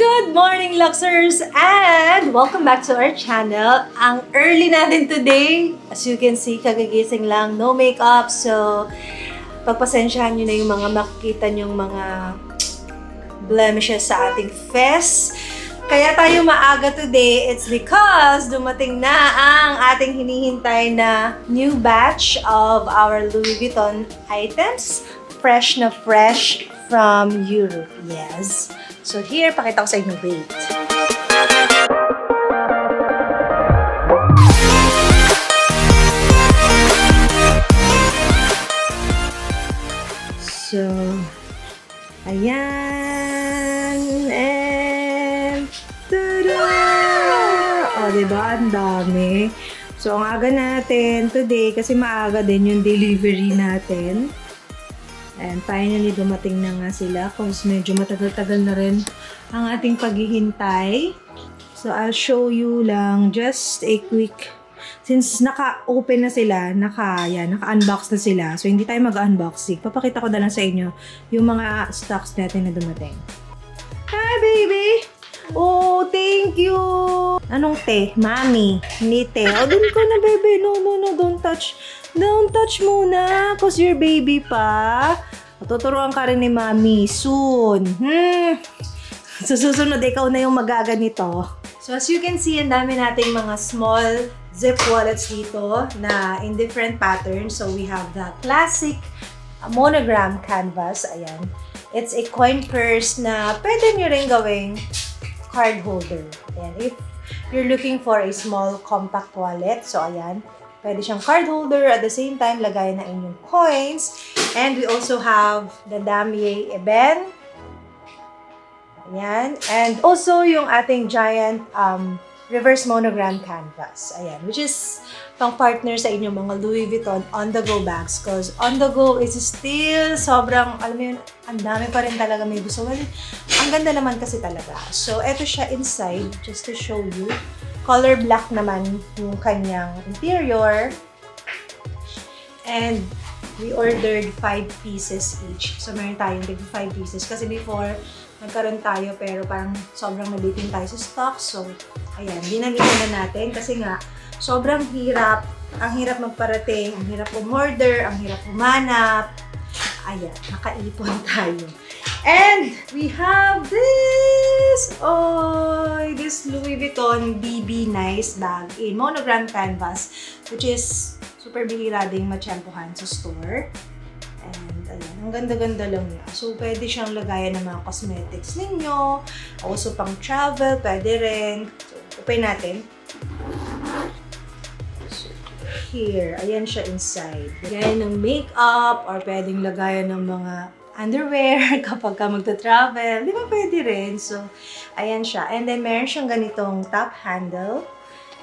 Good morning, luxers! And welcome back to our channel. Ang early natin today. As you can see, kagigising lang. No makeup. So, pagpasensyahan nyo na yung mga makikita nyong mga blemishes sa ating face. Kaya tayo maaga today. It's because dumating na ang ating hinihintay na new batch of our Louis Vuitton items. Fresh na fresh from Europe. Yes. So here, pakita ko sa inyo, wait. So, ayan. And, tada! O, diba? Ang dami. So, ang aga natin today, kasi maaga din yung delivery natin. And finally, dumating na nga sila kasi medyo matagal-tagal na rin ang ating paghihintay. So, I'll show you lang just a quick, since naka-open na sila, naka-unbox na sila. So, hindi tayo mag-unboxing. Papakita ko na lang sa inyo yung mga stocks natin na dumating. Hi, baby! Oh, thank you! Anong te? Mami. Hindi te. Oh, dun ka na, baby. No, don't touch. Don't touch muna, cause you're baby pa. Tuturuan ka rin ni Mami soon. So, susunod, ikaw na yung magaganito. So, as you can see, ang dami nating mga small zip wallets dito na in different patterns. So, we have the classic monogram canvas. Ayan. It's a coin purse na pwede nyo rin gawing card holder. Ayan. If you're looking for a small compact wallet, so ayan. Pwede siyang card holder, at the same time, lagay na inyong coins. And we also have the damier eben. Ayan. And also yung ating giant reverse monogram canvas. Ayan. Which is pang partner sa inyong mga Louis Vuitton on-the-go bags. Because on-the-go is still sobrang, alam mo yun, ang dami pa rin talaga may gusto. Well, ang ganda naman kasi talaga. So, eto siya inside, just to show you. Color black naman yung kanyang interior. And we ordered 5 pieces each. So, meron tayong 5 pieces. Kasi before, nagkaroon tayo pero parang sobrang nabitin tayo sa stock. So, ayan, dinamihan na natin. Kasi nga, sobrang hirap. Ang hirap magparating, ang hirap umorder, ang hirap humanap. Ayan, nakaipon tayo. And we have this! Oh, this Louis Vuitton BB nice bag in monogram canvas, which is super bihira ding matsyempohan sa store. And ayan, ang ganda-ganda lang niya. So, pwede siyang lagayan ng mga cosmetics ninyo. Also, pang travel, pwede rin. So, open natin. So, here, ayan siya inside. Lagayan ng makeup or pwedeng lagayan ng mga underwear kapag ka magta-travel. Di ba pwede rin? So, ayan siya. And then, meron siyang ganitong top handle.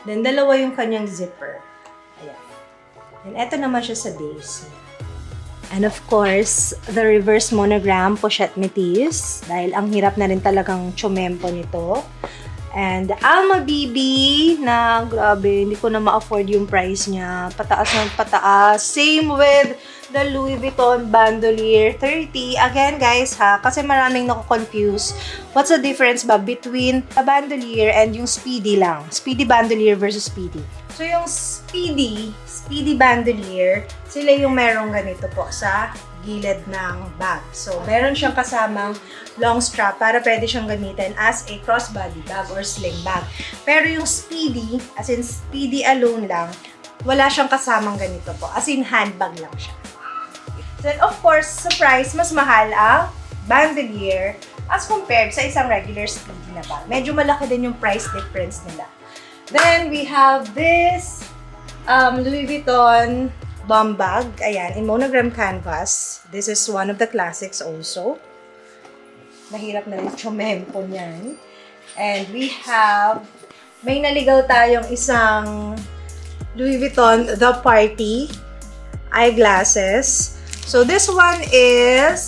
Then, dalawa yung kanyang zipper. Ayan. And eto naman siya sa base niya. And of course, the reverse monogram pochette metis. Dahil ang hirap na rin talagang tsumempo nito. And Alma BB na grabe, hindi ko na ma-afford yung price niya. Pataas ng pataas. Same with the Louis Vuitton Bandouliere 30. Again guys ha, kasi maraming nako-confuse. What's the difference ba between the Bandouliere and yung Speedy lang? Speedy Bandouliere versus Speedy. So yung Speedy Bandouliere, sila yung merong ganito po sa gilid ng bag. So, meron siyang kasamang long strap para pwede siyang gamitin as a crossbody bag or sling bag. Pero yung Speedy, as in Speedy alone lang, wala siyang kasamang ganito po. As in handbag lang siya. Then, of course, sa price, mas mahal ang Bandouliere as compared sa isang regular Speedy na bag. Medyo malaki din yung price difference nila. Then, we have this Louis Vuitton Bumbag, ayan, in monogram canvas. This is one of the classics also. Mahirap na rin tsumempo niyan. And we have, may naligaw tayong isang Louis Vuitton The Party Eyeglasses. So this one is,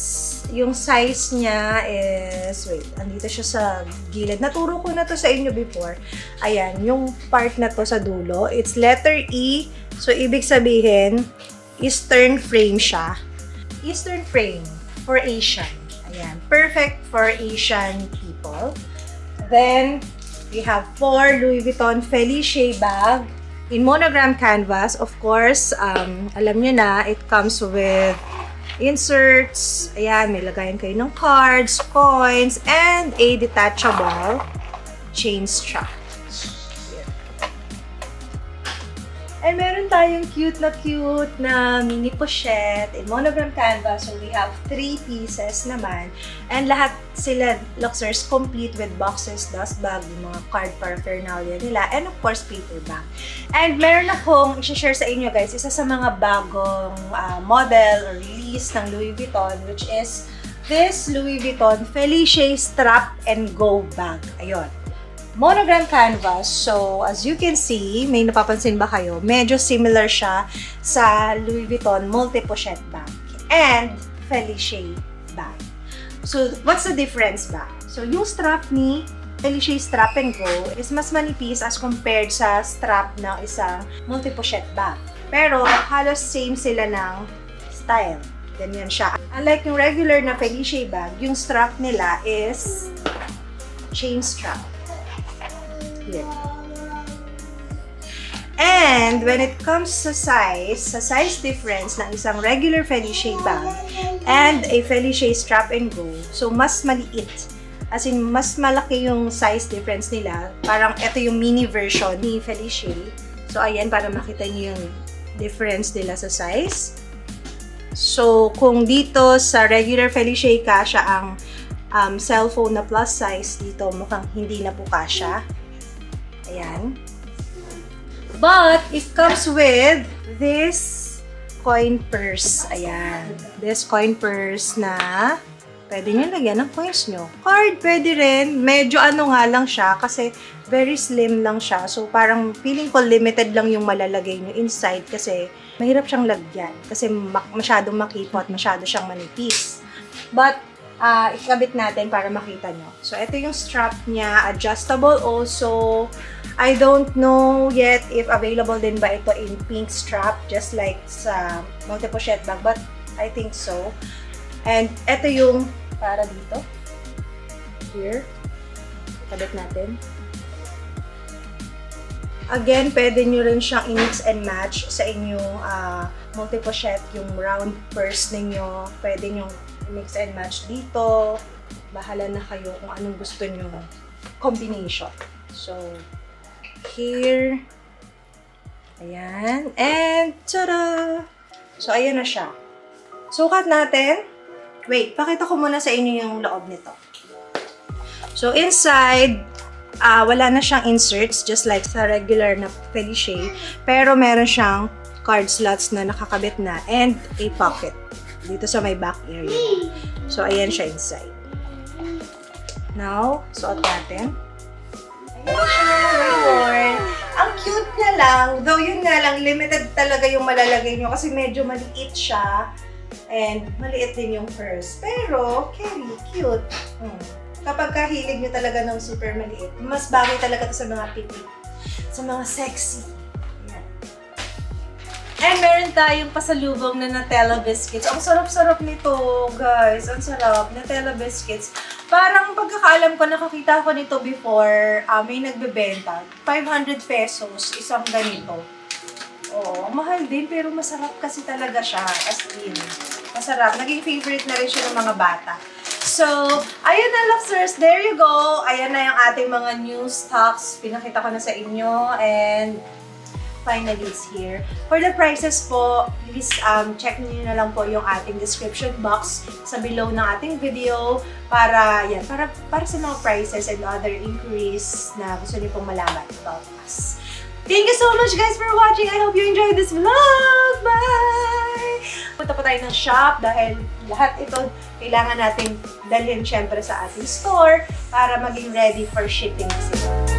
yung size niya is, wait, andito siya sa gilid. Naturo ko na to sa inyo before. Ayan, yung part na to sa dulo, it's letter E. So, ibig sabihin, Eastern frame siya. Eastern frame for Asian. Ayan. Perfect for Asian people. Then, we have 4 Louis Vuitton Felicie bag in monogram canvas. Of course, alam nyo na, it comes with inserts. Ayan, may lagayan kayo ng cards, coins, and a detachable chain strap. And meron tayong cute na mini pochette in monogram canvas. So, we have 3 pieces naman. And lahat sila, luxers, complete with boxes, dust bag, yung mga card paraphernalia nila, and of course, paper bag. And meron akong i-share sa inyo, guys, isa sa mga bagong model or release ng Louis Vuitton, which is this Louis Vuitton Felicie Strap and Go bag. Ayun. Monogram canvas. So, as you can see, may napapansin ba kayo? Medyo similar siya sa Louis Vuitton multipochette bag and Felicie bag. So, what's the difference ba? So, yung strap ni Felicie Strap and Go is mas manipis as compared sa strap ng isang multipochette bag. Pero, halos same sila ng style. Ganyan siya. Unlike yung regular na Felicie bag, yung strap nila is chain strap. Here. And when it comes sa size difference ng isang regular Felicie bag and a Felicie Strap and Go, so mas maliit. As in, mas malaki yung size difference nila. Parang ito yung mini version ni Felicie. So, ayan, para makita niyo yung difference nila sa size. So, kung dito sa regular Felicie kasya ang cellphone na plus size, dito mukhang hindi na po kasya. Ayan. But, it comes with this coin purse. Ayan. This coin purse na pwede nyo lagyan ng coins nyo. Card, pwede rin. Medyo ano nga lang siya kasi very slim lang siya. So, parang feeling ko limited lang yung malalagay nyo inside kasi mahirap siyang lagyan. Kasi masyadong makipot, masyado siyang manipis. But, ikabit natin para makita nyo. So, ito yung strap niya. Adjustable also. I don't know yet if available din ba ito in pink strap, just like sa multipochette bag, but I think so. And ito yung para dito. Here. Ikabit natin. Again, pwede nyo rin siyang i-mix and match sa inyong multipochette, yung round purse ninyo. Pwede nyo mix and match dito. Bahala na kayo kung anong gusto nyo combination. So, here. Ayan. And, tada! So, ayan na siya. Sukat natin. Wait, pakita ko muna sa inyo yung loob nito. So, inside, wala na siyang inserts, just like sa regular na Felicie. Pero, meron siyang card slots na nakakabit na and a pocket dito sa may back area. So, ayan siya inside. Now, suot natin. Ayan. Ang cute niya lang. Though, yun nga lang, limited talaga yung malalagay nyo kasi medyo maliit siya. And maliit din yung purse. Pero, carry, cute. Kapag kahilig nyo talaga ng super maliit, mas bagay talaga ito sa mga pipi. Sa mga sexy. And meron tayong pasalubong na Nutella biscuits. Ang sarap-sarap nito, guys. Ang sarap. Nutella biscuits. Parang pagkakaalam ko, nakakita ko nito before, may nagbebenta. 500 pesos, isang ganito. Oo, mahal din, pero masarap kasi talaga siya. As in, masarap. Naging favorite na rin siya ng mga bata. So, ayun na, luxers. There you go. Ayan na yung ating mga new stocks. Pinakita ko na sa inyo. And finally, it's here. For the prices po, please check niyo na lang po yung ating description box sa below ng ating video para sa mga prices and other inquiries na gusto niyo pong malaman about us. Thank you so much, guys, for watching. I hope you enjoyed this vlog. Bye! Punta po tayo ng shop dahil lahat ito kailangan natin dalhin syempre sa ating store para maging ready for shipping kasi.